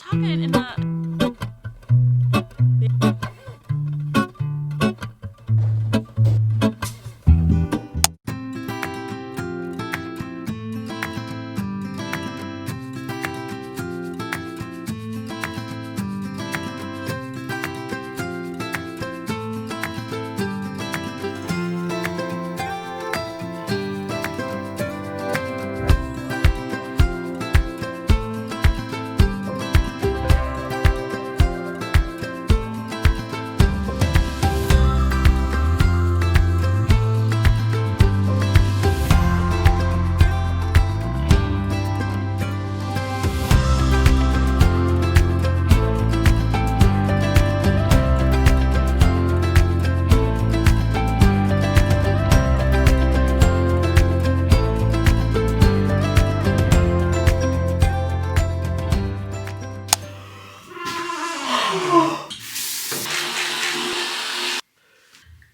talking in the...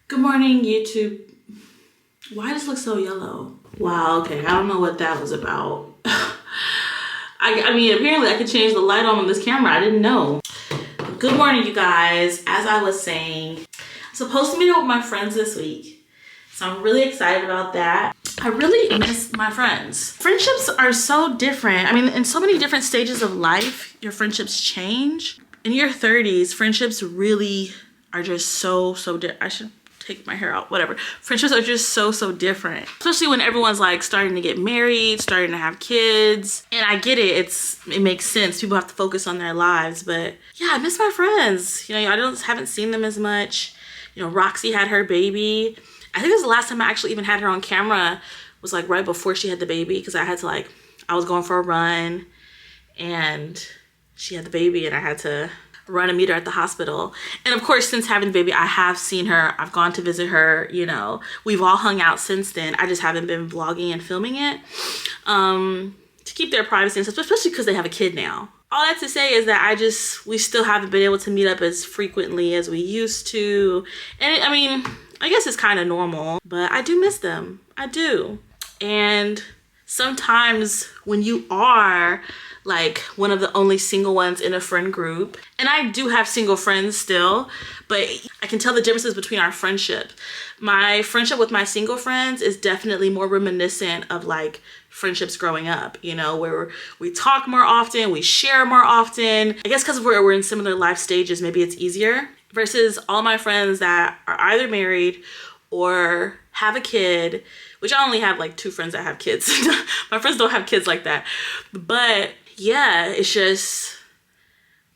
Good morning, YouTube. Why does it look so yellow? Wow, okay, I don't know what that was about. I mean, apparently I could change the light on this camera. I didn't know. Good morning, you guys. As I was saying, I'm supposed to meet up with my friends this week, so I'm really excited about that. I really miss my friends. Friendships are so different. I mean, in so many different stages of life, your friendships change. In your 30s, friendships really are just so different. I should take my hair out, whatever. Friendships are just so different, especially when everyone's like starting to get married, starting to have kids. And I get it, it makes sense, people have to focus on their lives, but yeah, I miss my friends. You know, I haven't seen them as much. You know, Roxy had her baby. I think it was the last time I actually even had her on camera was like right before she had the baby, because I was going for a run and she had the baby and I had to run and meet her at the hospital. And of course, since having the baby, I have seen her. I've gone to visit her, you know. We've all hung out since then. I just haven't been vlogging and filming it to keep their privacy and stuff, especially because they have a kid now. All that to say is that we still haven't been able to meet up as frequently as we used to. And I mean, I guess it's kind of normal, but I do miss them. I do. And sometimes when you are like one of the only single ones in a friend group, and I do have single friends still, but I can tell the differences between our friendship. My friendship with my single friends is definitely more reminiscent of like friendships growing up, you know, where we talk more often, we share more often. I guess because we're in similar life stages, maybe it's easier, versus all my friends that are either married or have a kid, which I only have like 2 friends that have kids. My friends don't have kids like that. But yeah, it's just,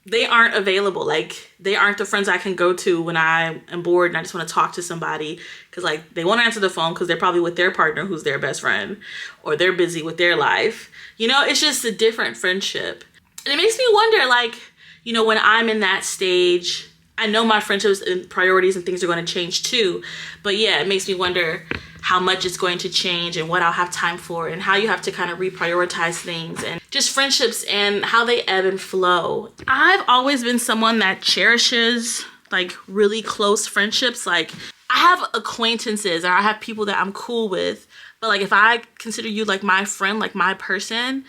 they aren't available. Like, they aren't the friends I can go to when I am bored and I just want to talk to somebody, because like they won't answer the phone because they're probably with their partner who's their best friend, or they're busy with their life. You know, it's just a different friendship. And it makes me wonder, like, you know, when I'm in that stage, I know my friendships and priorities and things are going to change too. But yeah, it makes me wonder how much it's going to change and what I'll have time for, and how you have to kind of reprioritize things, and just friendships and how they ebb and flow. I've always been someone that cherishes like really close friendships. Like, I have acquaintances or I have people that I'm cool with, but like if I consider you like my friend, like my person,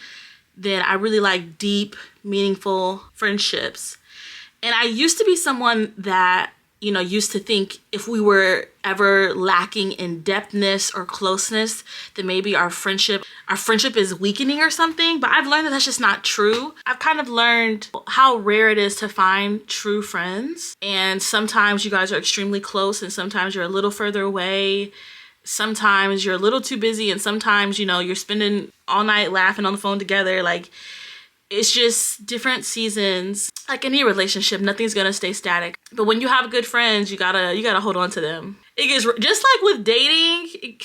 then I really like deep, meaningful friendships. And I used to be someone that, you know, used to think if we were ever lacking in depthness or closeness, then maybe our friendship is weakening or something. But I've learned that that's just not true. I've kind of learned how rare it is to find true friends. And sometimes you guys are extremely close, and sometimes you're a little further away. Sometimes you're a little too busy, and sometimes, you know, you're spending all night laughing on the phone together. Like, it's just different seasons. Like any relationship, nothing's gonna stay static. But when you have good friends, you gotta hold on to them. It gets, just like with dating,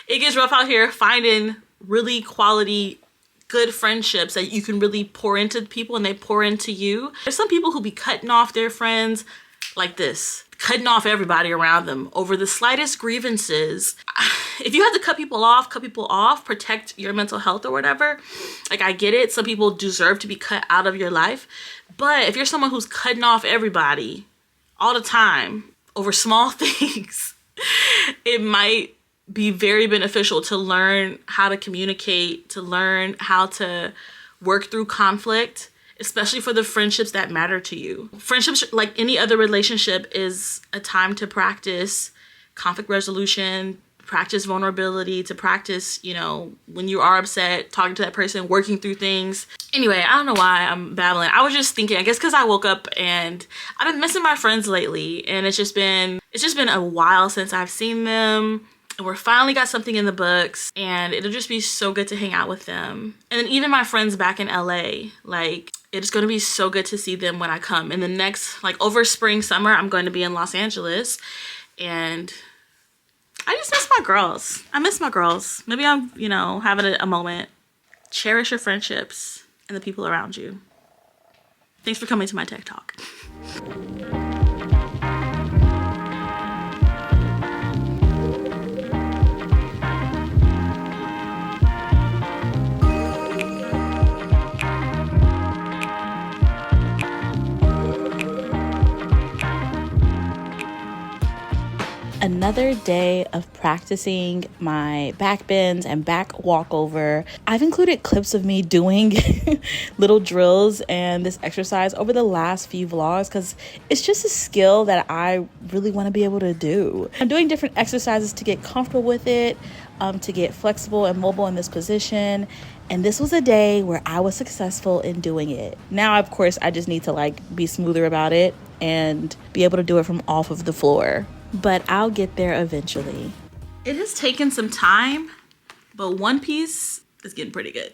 it gets rough out here finding really quality, good friendships that you can really pour into people and they pour into you. There's some people who be cutting off their friends like this, cutting off everybody around them over the slightest grievances. If you have to cut people off, protect your mental health or whatever. Like, I get it, some people deserve to be cut out of your life. But if you're someone who's cutting off everybody all the time over small things, it might be very beneficial to learn how to communicate, to learn how to work through conflict, especially for the friendships that matter to you. Friendships, like any other relationship, is a time to practice conflict resolution, practice vulnerability, to practice, you know, when you are upset, talking to that person, working through things. Anyway, I don't know why I'm babbling. I was just thinking, I guess because I woke up and I've been missing my friends lately, and it's just been a while since I've seen them. And we're finally got something in the books, and it'll just be so good to hang out with them. And then even my friends back in LA, like, it's going to be so good to see them when I come. In the next, like, over spring, summer, I'm going to be in Los Angeles, and I just miss my girls. I miss my girls. Maybe I'm, you know, having a moment. Cherish your friendships and the people around you. Thanks for coming to my tech talk. Another day of practicing my back bends and back walkover. I've included clips of me doing little drills and this exercise over the last few vlogs because it's just a skill that I really want to be able to do. I'm doing different exercises to get comfortable with it, to get flexible and mobile in this position. And this was a day where I was successful in doing it. Now, of course, I just need to like be smoother about it and be able to do it from off of the floor. But I'll get there eventually. It has taken some time, but One Piece is getting pretty good.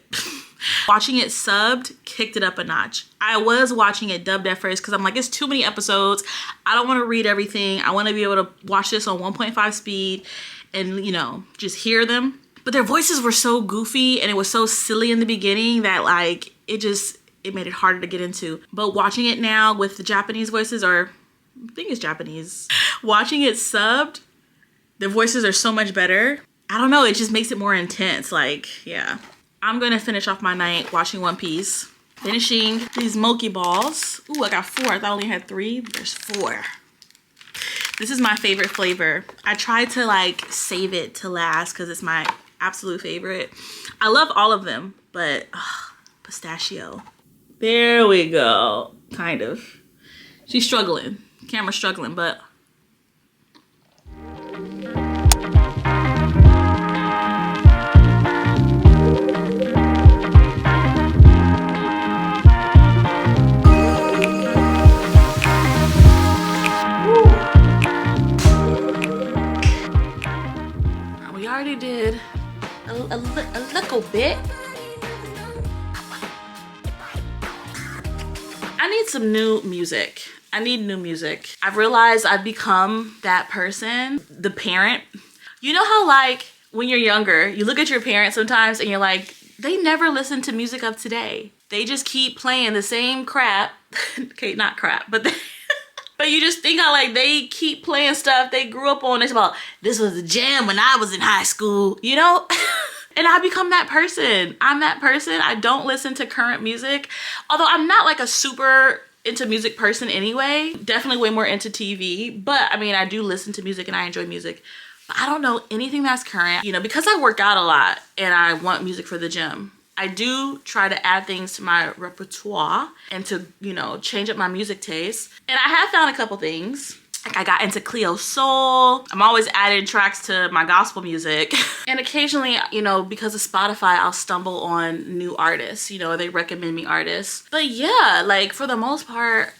Watching it subbed kicked it up a notch. I was watching it dubbed at first because I'm like, it's too many episodes. I don't want to read everything. I want to be able to watch this on 1.5 speed and, you know, just hear them. But their voices were so goofy and it was so silly in the beginning that like, it made it harder to get into. But watching it now with the Japanese voices, or I think it's Japanese. Watching it subbed, the voices are so much better. I don't know, it just makes it more intense. Like, yeah. I'm gonna finish off my night watching One Piece. Finishing these mochi balls. Ooh, I got 4. I thought I only had 3. There's 4. This is my favorite flavor. I tried to like save it to last because it's my absolute favorite. I love all of them, but pistachio. There we go. Kind of. She's struggling. Camera's struggling, but we already did a little bit. I need some new music. I need new music. I've realized I've become that person, the parent. You know how like when you're younger, you look at your parents sometimes and you're like, they never listen to music of today. They just keep playing the same crap. Okay, not crap, but but you just think how like they keep playing stuff they grew up on. It's about, this was a jam when I was in high school, you know? And I become that person. I'm that person. I don't listen to current music. Although I'm not like a super into music person anyway. Definitely way more into TV. But I mean, I do listen to music and I enjoy music. But I don't know anything that's current. You know, because I work out a lot and I want music for the gym, I do try to add things to my repertoire and to, you know, change up my music taste. And I have found a couple things. Like I got into Cleo Soul. I'm always adding tracks to my gospel music. And occasionally, you know, because of Spotify, I'll stumble on new artists. You know, they recommend me artists. But yeah, like for the most part,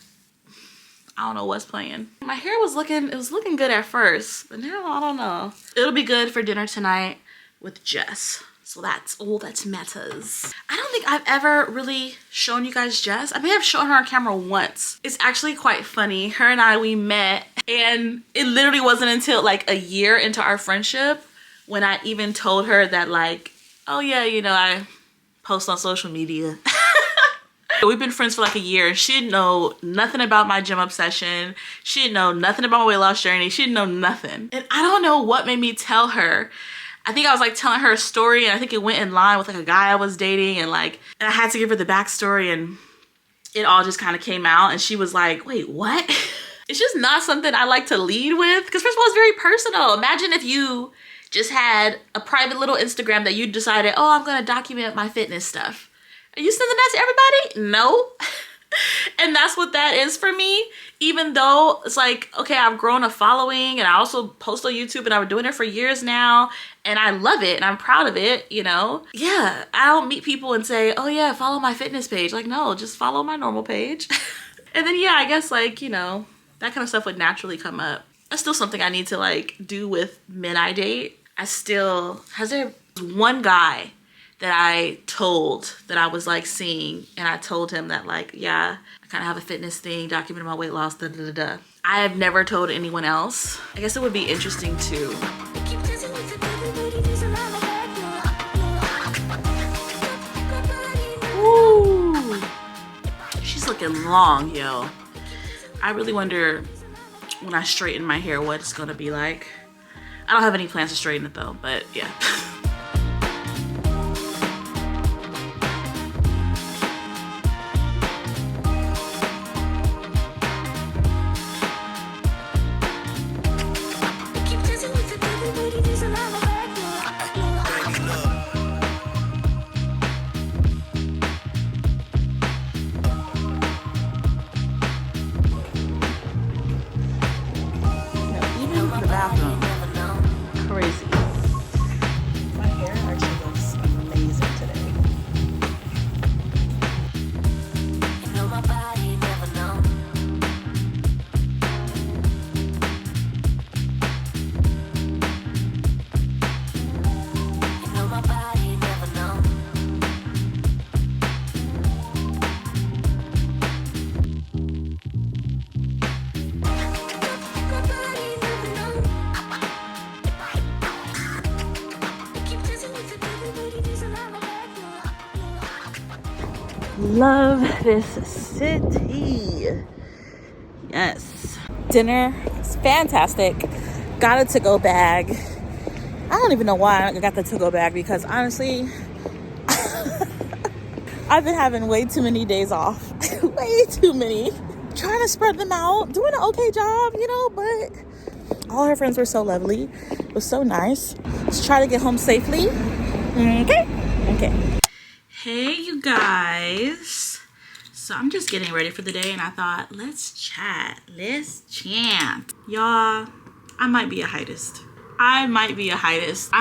I don't know what's playing. My hair was looking good at first, but now I don't know. It'll be good for dinner tonight with Jess. So that's all that matters. I don't think I've ever really shown you guys Jess. I may have shown her on camera once. It's actually quite funny. Her and I, we met, and it literally wasn't until like a year into our friendship when I even told her that like, oh yeah, you know, I post on social media. We've been friends for like a year and she didn't know nothing about my gym obsession. She didn't know nothing about my weight loss journey. She didn't know nothing. And I don't know what made me tell her. I think I was like telling her a story and I think it went in line with like a guy I was dating and I had to give her the backstory and it all just kind of came out and she was like, wait, what? It's just not something I like to lead with because first of all, it's very personal. Imagine if you just had a private little Instagram that you decided, oh, I'm gonna document my fitness stuff. Are you sending that to everybody? No. And that's what that is for me. Even though it's like, okay, I've grown a following and I also post on YouTube and I've been doing it for years now and I love it and I'm proud of it, you know? Yeah, I don't meet people and say, oh yeah, follow my fitness page. Like, no, just follow my normal page. And then yeah, I guess like, you know, that kind of stuff would naturally come up. That's still something I need to like do with men I date. has there one guy that I told that I was like seeing, and I told him that like, yeah, I kind of have a fitness thing, documenting my weight loss, da da da da. I have never told anyone else. I guess it would be interesting to Ooh, she's looking long, yo. I really wonder when I straighten my hair what it's gonna be like. I don't have any plans to straighten it though, but yeah. Love this city. Yes. Dinner is fantastic. Got a to-go bag. I don't even know why I got the to-go bag because honestly, I've been having way too many days off. Way too many. Trying to spread them out. Doing an okay job, you know, but all her friends were so lovely. It was so nice. Let's try to get home safely. Okay. Hey you guys, so I'm just getting ready for the day and I thought let's chat. Y'all, I might be a heightist. I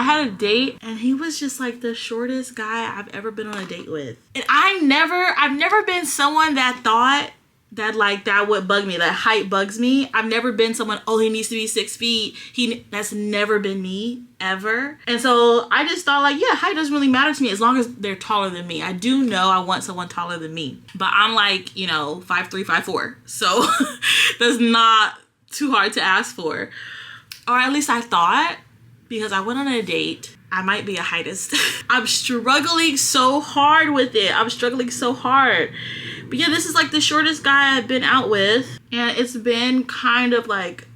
had a date and he was just like the shortest guy I've ever been on a date with, and I've never been someone that thought that like that would bug me, that height bugs me. I've never been someone, oh, he needs to be 6 feet. That's never been me ever. And so I just thought like, yeah, height doesn't really matter to me as long as they're taller than me. I do know I want someone taller than me, but I'm like, you know, 5'3", 5'4". So that's not too hard to ask for. Or at least I thought, because I went on a date. I might be a heightist. I'm struggling so hard with it. But yeah, this is like the shortest guy I've been out with. And it's been kind of like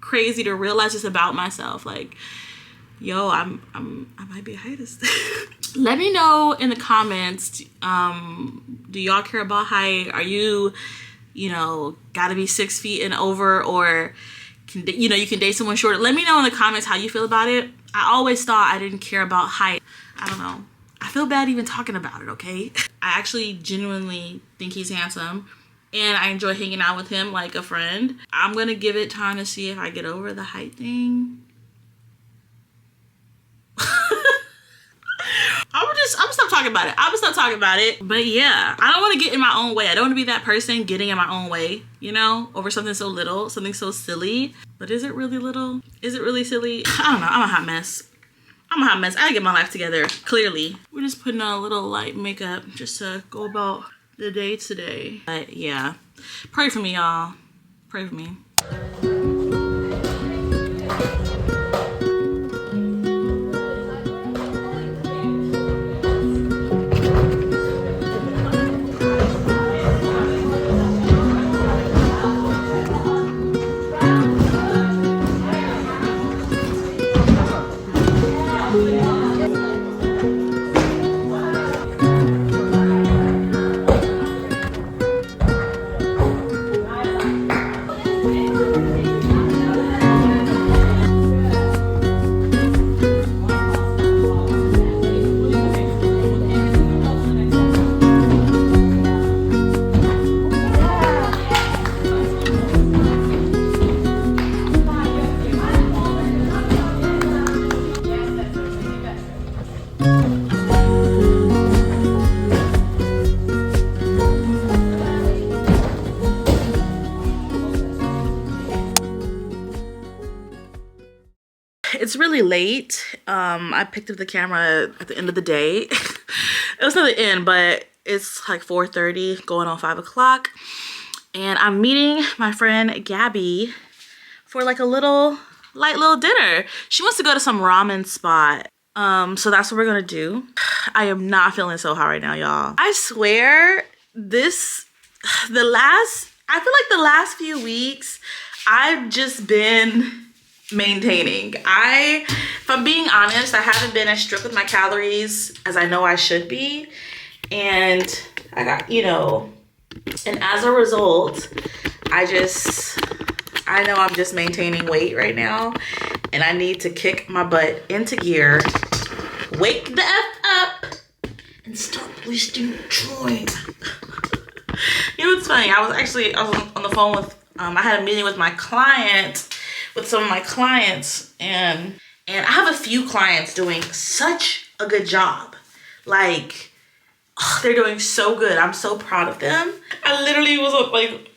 crazy to realize this about myself. Like, yo, I might be a heightist. Let me know in the comments, do y'all care about height? Are you know, gotta be 6 feet and over, or you can date someone shorter? Let me know in the comments how you feel about it. I always thought I didn't care about height. I don't know. I feel bad even talking about it, okay? I actually genuinely think he's handsome and I enjoy hanging out with him like a friend. I'm gonna give it time to see if I get over the height thing. I'm gonna stop talking about it. But yeah, I don't want to get in my own way. I don't want to be that person getting in my own way, you know, over something so little, something so silly. But is it really little? Is it really silly? I don't know. I'm a hot mess. I gotta get my life together, clearly. We're just putting on a little light makeup just to go about the day today. But yeah, pray for me, y'all. Pray for me. It's really late. I picked up the camera at the end of the day. It was not the end, but it's like 4:30 going on 5 o'clock. And I'm meeting my friend Gabby for like a light little dinner. She wants to go to some ramen spot. So that's what we're gonna do. I am not feeling so hot right now, y'all. I swear I feel like the last few weeks, I've just been maintaining. If I'm being honest, I haven't been as strict with my calories as I know I should be. And I got, and as a result, I know I'm just maintaining weight right now, and I need to kick my butt into gear, wake the F up, and stop wasting time. It's funny. I was on the phone with, I had a meeting with some of my clients, and I have a few clients doing such a good job. Like, they're doing so good. I'm so proud of them. I literally was like,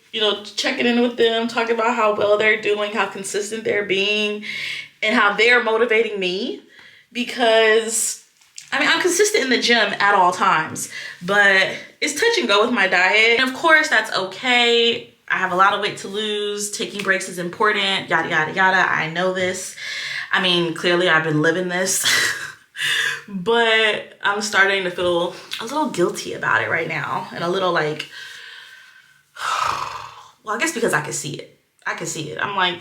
checking in with them, talking about how well they're doing, how consistent they're being, and how they're motivating me. Because, I'm consistent in the gym at all times, but it's touch and go with my diet. And of course, that's okay. I have a lot of weight to lose. Taking breaks is important, yada, yada, yada. I know this. Clearly I've been living this. But I'm starting to feel a little guilty about it right now. And a little like, well, I guess because I can see it. I'm like,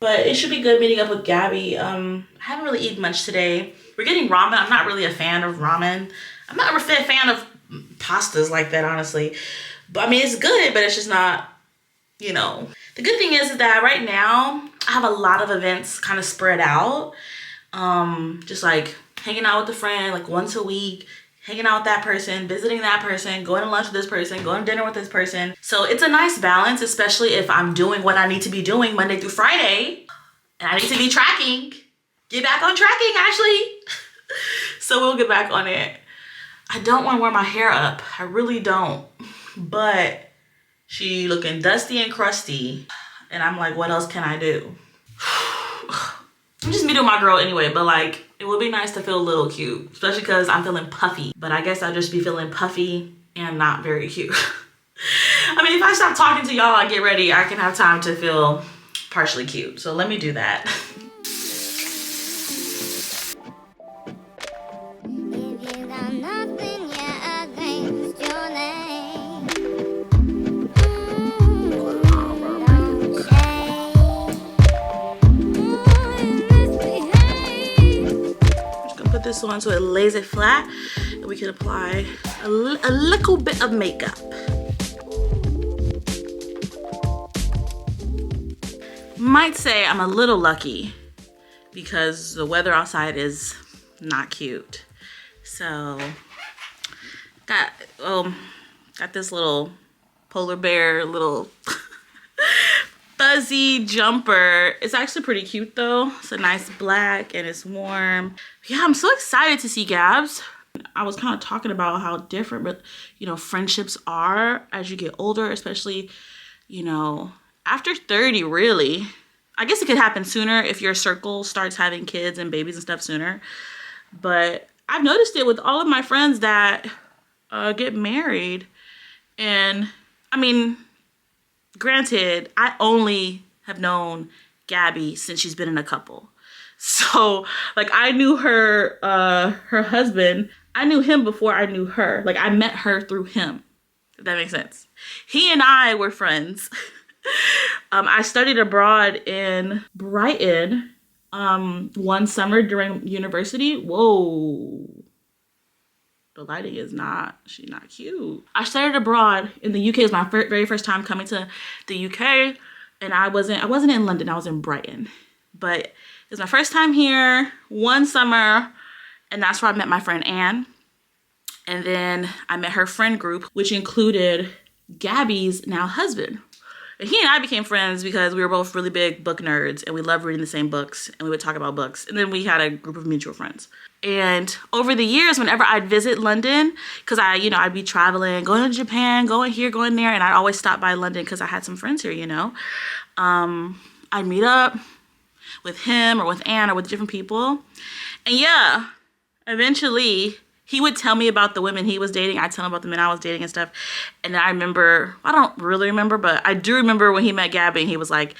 but it should be good meeting up with Gabby. I haven't really eaten much today. We're getting ramen. I'm not really a fan of ramen. I'm not a fan of pastas like that, honestly. But it's good, but it's just not, The good thing is that right now, I have a lot of events kind of spread out. Just like hanging out with a friend like once a week, hanging out with that person, visiting that person, going to lunch with this person, going to dinner with this person. So it's a nice balance, especially if I'm doing what I need to be doing Monday through Friday. And I need to be tracking. Get back on tracking, Ashley. So we'll get back on it. I don't want to wear my hair up. I really don't. But she looking dusty and crusty. And I'm like, what else can I do? I'm just meeting my girl anyway, but like, it would be nice to feel a little cute, especially because I'm feeling puffy. But I guess I'll just be feeling puffy and not very cute. If I stop talking to y'all and get ready, I can have time to feel partially cute. So let me do that. This one so it lays it flat, and we can apply a little bit of makeup. Might say I'm a little lucky because the weather outside is not cute. So got this little polar bear little fuzzy jumper. It's actually pretty cute though. It's a nice black and it's warm. Yeah, I'm so excited to see Gabs. I was kind of talking about how different, friendships are as you get older, especially, after 30, really. I guess it could happen sooner if your circle starts having kids and babies and stuff sooner. But I've noticed it with all of my friends that get married. And granted, I only have known Gabby since she's been in a couple. So like I knew her husband. I knew him before I knew her. Like I met her through him, if that makes sense. He and I were friends. I studied abroad in Brighton one summer during university. Whoa. The lighting is she's not cute. I studied abroad in the UK. It was my very first time coming to the UK. And I wasn't in London, I was in Brighton. But it was my first time here, one summer, and that's where I met my friend Anne. And then I met her friend group, which included Gabby's now husband. And he and I became friends because we were both really big book nerds and we loved reading the same books and we would talk about books. And then we had a group of mutual friends. And over the years, whenever I'd visit London, because I'd be traveling, going to Japan, going here, going there, and I'd always stop by London because I had some friends here, I'd meet up. with him or with Ann or with different people. And yeah, eventually he would tell me about the women he was dating. I'd tell him about the men I was dating and stuff. And I remember, I don't really remember, but I do remember when he met Gabby and he was like,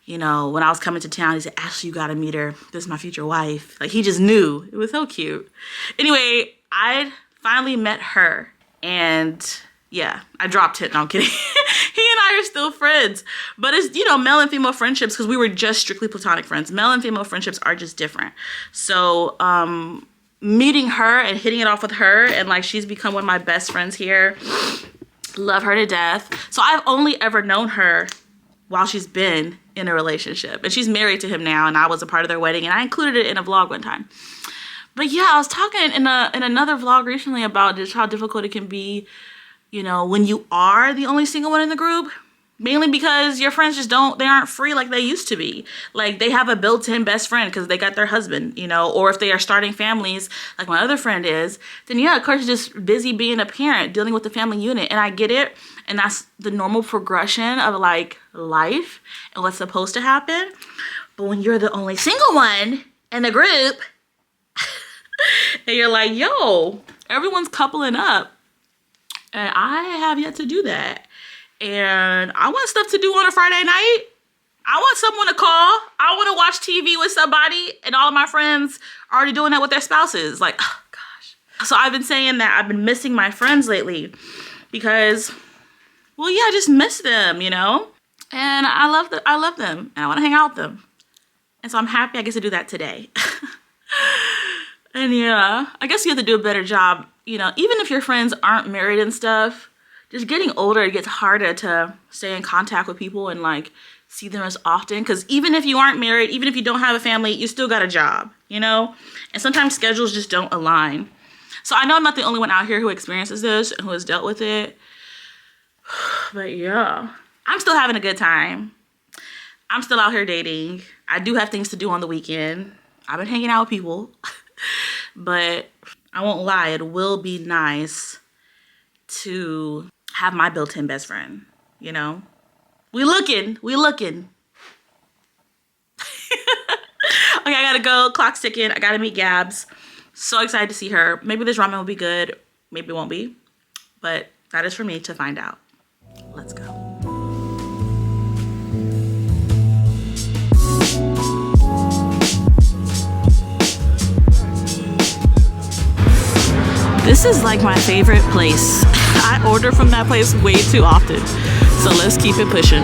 you know, when I was coming to town, he said, Ashley, you gotta meet her. This is my future wife. Like, he just knew. It was so cute. Anyway, I finally met her. And yeah, I dropped it. No, I'm kidding. He and I are still friends. But it's, you know, male and female friendships, because we were just strictly platonic friends. Male and female friendships are just different. So, meeting her and hitting it off with her, and like, she's become one of my best friends here. Love her to death. So I've only ever known her while she's been in a relationship, and she's married to him now, and I was a part of their wedding, and I included it in a vlog one time. But yeah, I was talking in another vlog recently about just how difficult it can be, you know, when you are the only single one in the group. Mainly because your friends just they aren't free like they used to be. Like, they have a built-in best friend because they got their husband, you know, or if they are starting families like my other friend is, then yeah, of course, you're just busy being a parent, dealing with the family unit. And I get it. And that's the normal progression of like life and what's supposed to happen. But when you're the only single one in the group and you're like, yo, everyone's coupling up and I have yet to do that. And I want stuff to do on a Friday night. I want someone to call. I want to watch TV with somebody, and all of my friends are already doing that with their spouses. Like, oh gosh. So I've been saying that I've been missing my friends lately because, well, yeah, I just miss them, you know? And I love them, and I want to hang out with them. And so I'm happy I get to do that today. And yeah, I guess you have to do a better job, you know, even if your friends aren't married and stuff. Just getting older, it gets harder to stay in contact with people and like see them as often. Because even if you aren't married, even if you don't have a family, you still got a job, you know? And sometimes schedules just don't align. So I know I'm not the only one out here who experiences this and who has dealt with it. But yeah, I'm still having a good time. I'm still out here dating. I do have things to do on the weekend. I've been hanging out with people. But I won't lie, it will be nice to have my built-in best friend, you know? We looking. Okay, I gotta go. Clock's ticking. I gotta meet Gabs. So excited to see her. Maybe this ramen will be good. Maybe it won't be. But that is for me to find out. Let's go. This is like my favorite place. I order from that place way too often. So let's keep it pushing.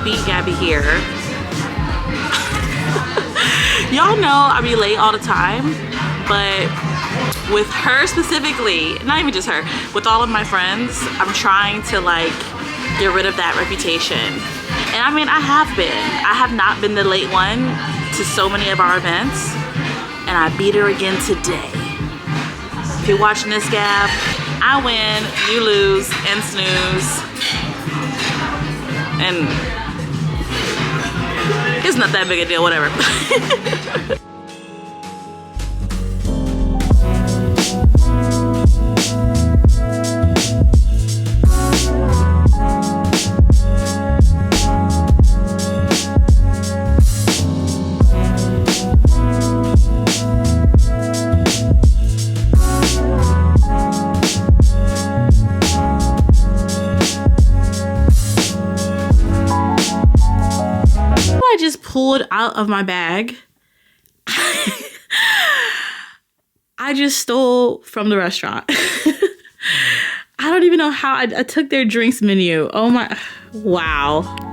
Beat Gabby here. Y'all know I be late all the time, but with her specifically, not even just her, with all of my friends, I'm trying to like get rid of that reputation. And I mean, I have been. I have not been the late one to so many of our events, and I beat her again today. If you're watching this, Gab, I win, you lose, and snooze. And it's not that big a deal, whatever. Pulled out of my bag. I just stole from the restaurant. I don't even know how I took their drinks menu. Oh my, wow.